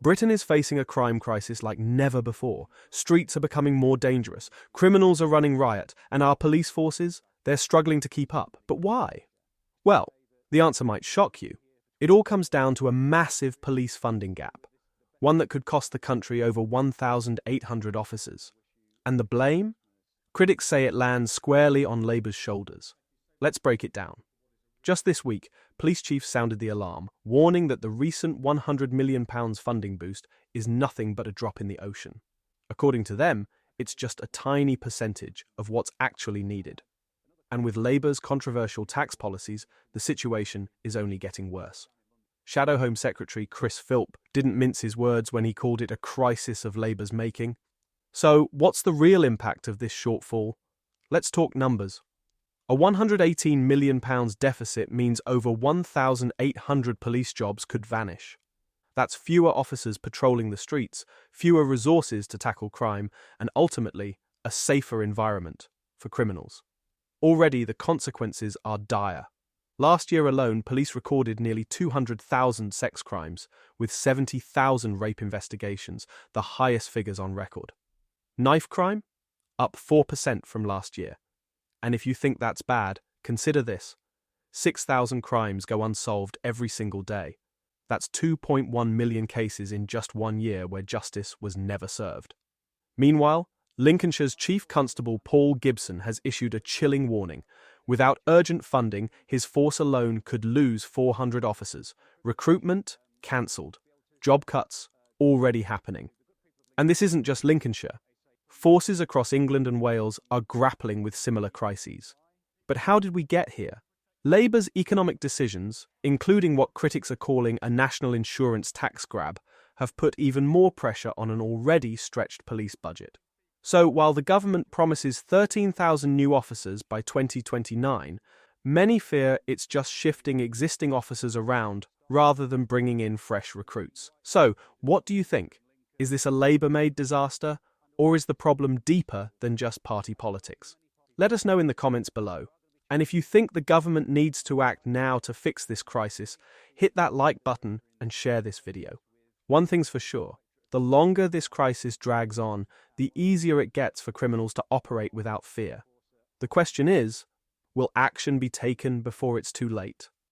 Britain is facing a crime crisis like never before. Streets are becoming more dangerous, criminals are running riot, and our police forces, they're struggling to keep up. But why? Well, the answer might shock you. It all comes down to a massive police funding gap, one that could cost the country over 1,800 officers. And the blame? Critics say it lands squarely on Labour's shoulders. Let's break it down. Just this week, police chiefs sounded the alarm, warning that the recent £100 million funding boost is nothing but a drop in the ocean. According to them, it's just a tiny percentage of what's actually needed. And with Labour's controversial tax policies, the situation is only getting worse. Shadow Home Secretary Chris Philp didn't mince his words when he called it a crisis of Labour's making. So, what's the real impact of this shortfall? Let's talk numbers. A £118 million deficit means over 1,800 police jobs could vanish. That's fewer officers patrolling the streets, fewer resources to tackle crime, and ultimately, a safer environment for criminals. Already, the consequences are dire. Last year alone, police recorded nearly 200,000 sex crimes, with 70,000 rape investigations, the highest figures on record. Knife crime? Up 4% from last year. And if you think that's bad, consider this. 6,000 crimes go unsolved every single day. That's 2.1 million cases in just 1 year where justice was never served. Meanwhile, Lincolnshire's Chief Constable Paul Gibson has issued a chilling warning. Without urgent funding, his force alone could lose 400 officers. Recruitment cancelled. Job cuts already happening. And this isn't just Lincolnshire. Forces across England and Wales are grappling with similar crises. But how did we get here? Labour's economic decisions, including what critics are calling a national insurance tax grab, have put even more pressure on an already stretched police budget. So, while the government promises 13,000 new officers by 2029, many fear it's just shifting existing officers around rather than bringing in fresh recruits. So, what do you think? Is this a Labour-made disaster, or is the problem deeper than just party politics? Let us know in the comments below. And if you think the government needs to act now to fix this crisis, hit that like button and share this video. One thing's for sure. The longer this crisis drags on, the easier it gets for criminals to operate without fear. The question is, will action be taken before it's too late?